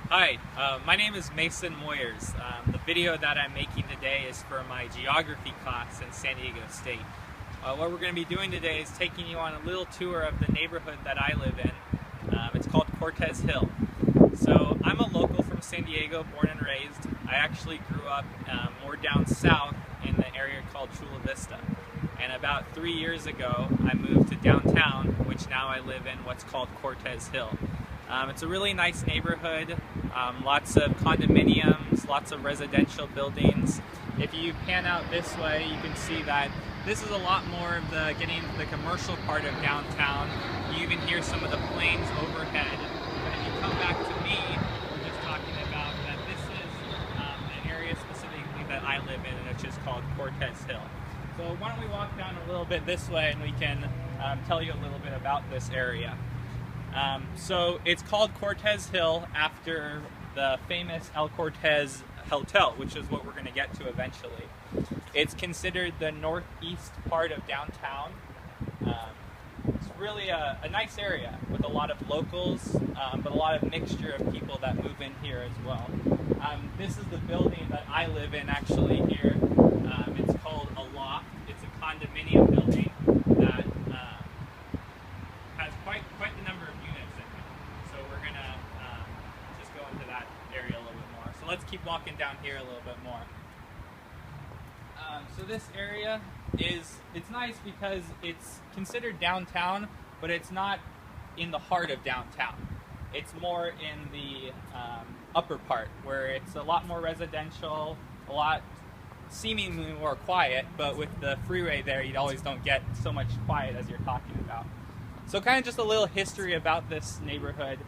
Hi, my name is Mason Moyers. The video that I'm making today is for my geography class in San Diego State. What we're going to be doing today is taking you on a little tour of the neighborhood that I live in. It's called Cortez Hill. So I'm a local from San Diego, born and raised. I actually grew up more down south in the area called Chula Vista. And about 3 years ago, I moved to downtown, which now I live in what's called Cortez Hill. It's a really nice neighborhood, lots of condominiums, lots of residential buildings. If you pan out this way, you can see that this is a lot more of getting into the commercial part of downtown. You even hear some of the planes overhead. But if you come back to me, we're just talking about that this is an area specifically that I live in, which is called Cortez Hill. So why don't we walk down a little bit this way and we can tell you a little bit about this area. So it's called Cortez Hill after the famous El Cortez Hotel, which is what we're going to get to eventually. It's considered the northeast part of downtown. It's really a nice area with a lot of locals, but a lot of mixture of people that move in here as well. This is the building that I live in actually here. It's called a loft. It's a condominium building that has quite the number of units in it. So we're going to just go into that area a little bit more. So let's keep walking down here a little bit more. So this area it's nice because it's considered downtown, but it's not in the heart of downtown. It's more in the upper part where it's a lot more residential, a lot seemingly more quiet, but with the freeway there you always don't get so much quiet as you're talking about. So kind of just a little history about this neighborhood.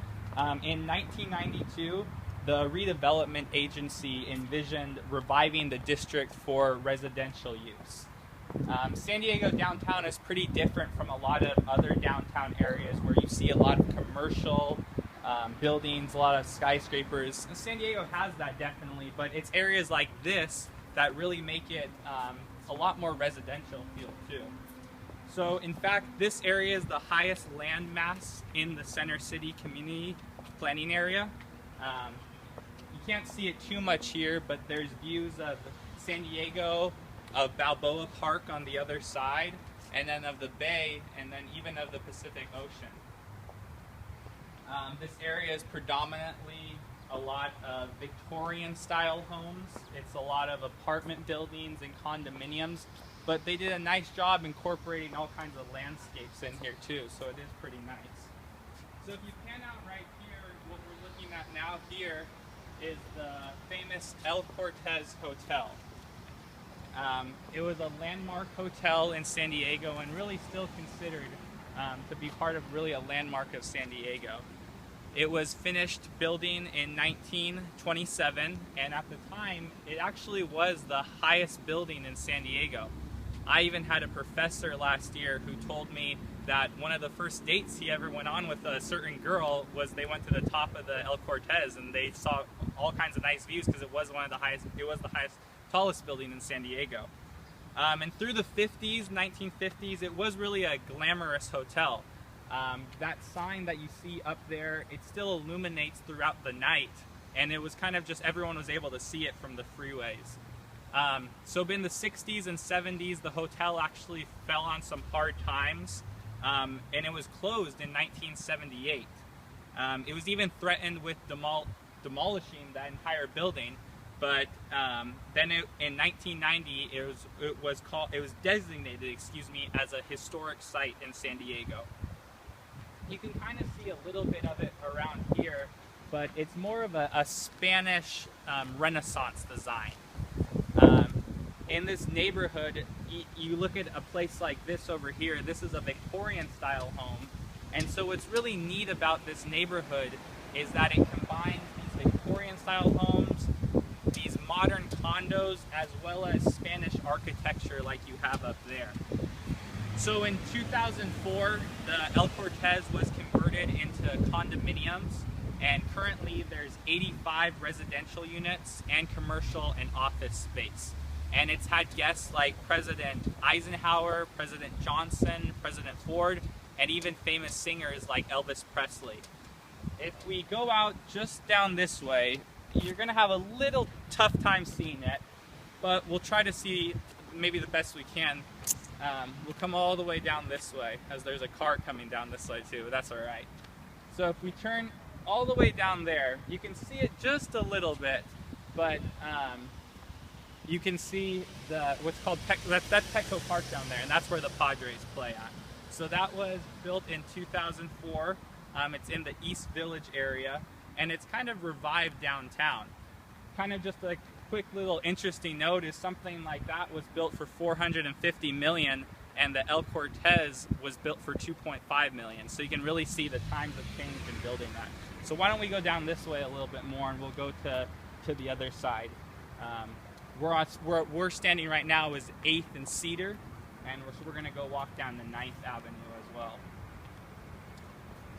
In 1992, the redevelopment agency envisioned reviving the district for residential use. San Diego downtown is pretty different from a lot of other downtown areas where you see a lot of commercial buildings, a lot of skyscrapers. San Diego has that definitely, but it's areas like this that really make it a lot more residential feel too. So in fact, this area is the highest land mass in the Center City community planning area. You can't see it too much here, but there's views of San Diego, of Balboa Park on the other side, and then of the bay, and then even of the Pacific Ocean. This area is predominantly a lot of Victorian style homes. It's a lot of apartment buildings and condominiums, but they did a nice job incorporating all kinds of landscapes in here too, so it is pretty nice. So if you pan out right here, what we're looking at now here is the famous El Cortez Hotel. It was a landmark hotel in San Diego and really still considered to be part of really a landmark of San Diego. It was finished building in 1927, and at the time it actually was the highest building in San Diego. I even had a professor last year who told me that one of the first dates he ever went on with a certain girl was they went to the top of the El Cortez and they saw all kinds of nice views because it was the highest, tallest building in San Diego. And through the 50s, 1950s, it was really a glamorous hotel. That sign that you see up there, it still illuminates throughout the night, and it was kind of just everyone was able to see it from the freeways. So in the 60s and 70s, the hotel actually fell on some hard times, and it was closed in 1978. It was even threatened with demolishing that entire building, but then in 1990 it was designated, as a historic site in San Diego. You can kind of see a little bit of it around here, but it's more of a Spanish Renaissance design. In this neighborhood, you look at a place like this over here, this is a Victorian style home, and so what's really neat about this neighborhood is that it combines these Victorian style homes, these modern condos, as well as Spanish architecture like you have up there. So in 2004, the El Cortez was converted into condominiums, and currently there's 85 residential units and commercial and office space. And it's had guests like President Eisenhower, President Johnson, President Ford, and even famous singers like Elvis Presley. If we go out just down this way, you're going to have a little tough time seeing it, but we'll try to see maybe the best we can. We'll come all the way down this way, as there's a car coming down this way too, but that's all right. So if we turn all the way down there, you can see it just a little bit, but you can see what's called that's Petco Park down there, and that's where the Padres play at. So that was built in 2004. It's in the East Village area, and it's kind of revived downtown. Kind of just a quick little interesting note is something like that was built for $450 million, and the El Cortez was built for $2.5 million. So you can really see the times have changed in building that. So why don't we go down this way a little bit more, and we'll go to the other side. Where we're standing right now is 8th and Cedar, and we're going to go walk down the 9th Avenue as well.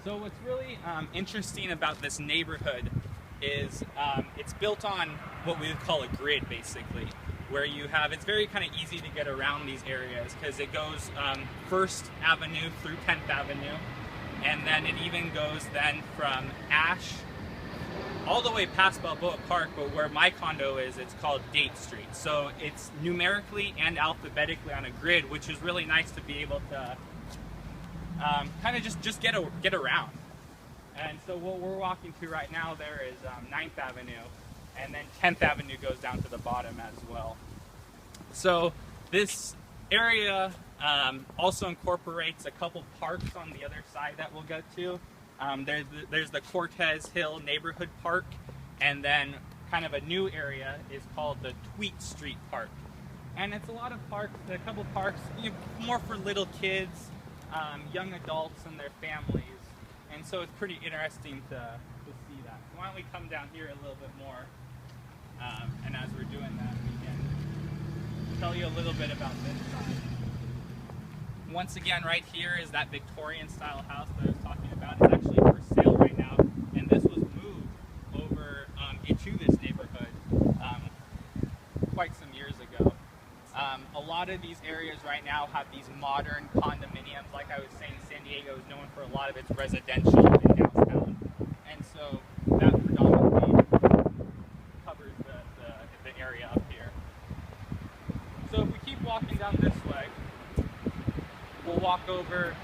So what's really interesting about this neighborhood is it's built on what we would call a grid, basically, where you have, it's very kind of easy to get around these areas because it goes 1st Avenue through 10th Avenue, and then it even goes then from Ash all the way past Balboa Park, but where my condo is, it's called Date Street. So it's numerically and alphabetically on a grid, which is really nice to be able to kind of just get around. And so what we're walking to right now there is 9th Avenue, and then 10th Avenue goes down to the bottom as well. So this area also incorporates a couple parks on the other side that we'll get to. There's the Cortez Hill Neighborhood Park, and then kind of a new area is called the Tweet Street Park. And it's a lot of parks, a couple parks, more for little kids, young adults and their families. And so it's pretty interesting to see that. So why don't we come down here a little bit more, and as we're doing that, we can tell you a little bit about this side. Once again, right here is that Victorian style house that I was talking about. It's actually for sale right now, and this was moved over into this neighborhood quite some years ago. A lot of these areas right now have these modern condominiums. Like I was saying, San Diego is known for a lot of its residential in downtown, and so that predominantly covers the area up here. So if we keep walking down this way, we'll walk over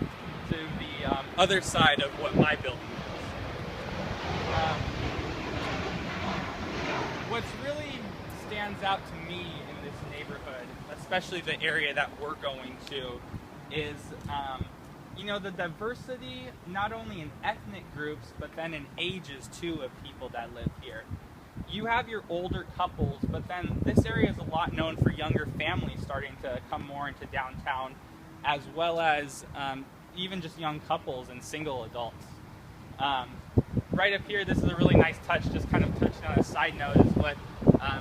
to the other side of what my building is. What's really stands out to me in this neighborhood, especially the area that we're going to, is the diversity not only in ethnic groups but then in ages too of people that live here. You have your older couples, but then this area is a lot known for younger families starting to come more into downtown, as well as even just young couples and single adults. Right up here, this is a really nice touch, just kind of touching on a side note, is what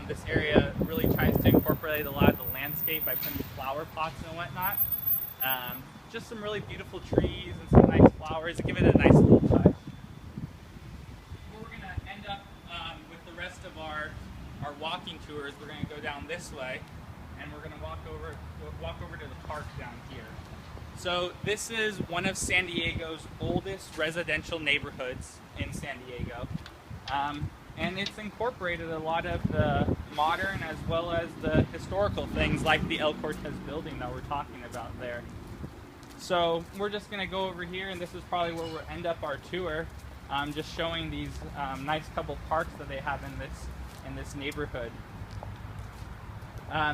this area really tries to incorporate a lot of the landscape by putting flower pots and whatnot. Just some really beautiful trees and some nice flowers to give it a nice little touch. Where we're going to end up with the rest of our walking tours, we're going to go down this way, and we're going to walk over to the park down here. So this is one of San Diego's oldest residential neighborhoods in San Diego. And it's incorporated a lot of the modern as well as the historical things like the El Cortez building that we're talking about there. So we're just going to go over here, and this is probably where we'll end up our tour, just showing these nice couple parks that they have in this neighborhood.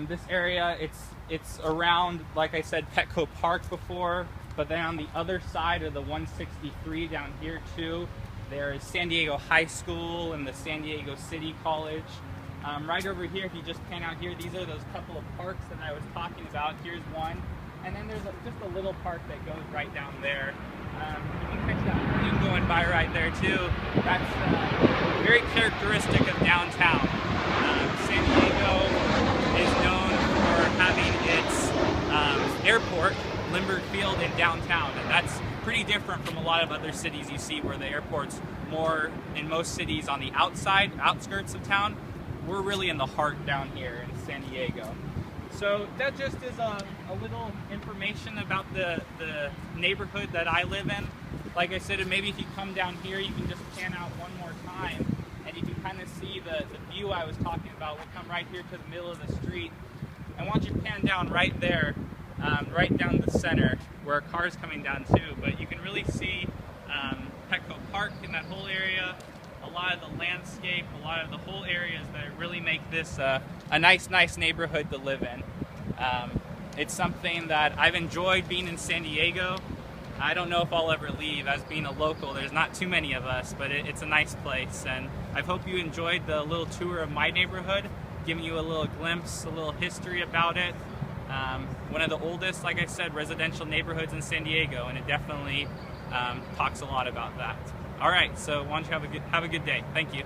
This area, it's around, like I said, Petco Park before, but then on the other side of the 163 down here too, there is San Diego High School and the San Diego City College. Right over here, if you just pan out here, these are those couple of parks that I was talking about. Here's one, and then there's just a little park that goes right down there. You can catch that plane going by right there too. That's very characteristic of downtown. San Diego is known for having its airport, Lindbergh Field, in downtown, and that's pretty different from a lot of other cities you see where the airport's more, in most cities, on the outskirts of town. We're really in the heart down here in San Diego. So that just is a little information about the neighborhood that I live in. like I said, maybe if you come down here, you can just pan out one more time, and you can kind of see the view I was talking about. We'll come right here to the middle of the street, and why don't you pan down right there, right down the center, where a car's coming down too, but you can really see Petco Park in that whole area, a lot of the landscape, a lot of the whole areas that really make this a nice neighborhood to live in. It's something that I've enjoyed being in San Diego. I don't know if I'll ever leave. As being a local, there's not too many of us, but it's a nice place, and I hope you enjoyed the little tour of my neighborhood, giving you a little glimpse, a little history about it. One of the oldest, like I said, residential neighborhoods in San Diego, and it definitely talks a lot about that. All right, so why don't you have a good day. Thank you.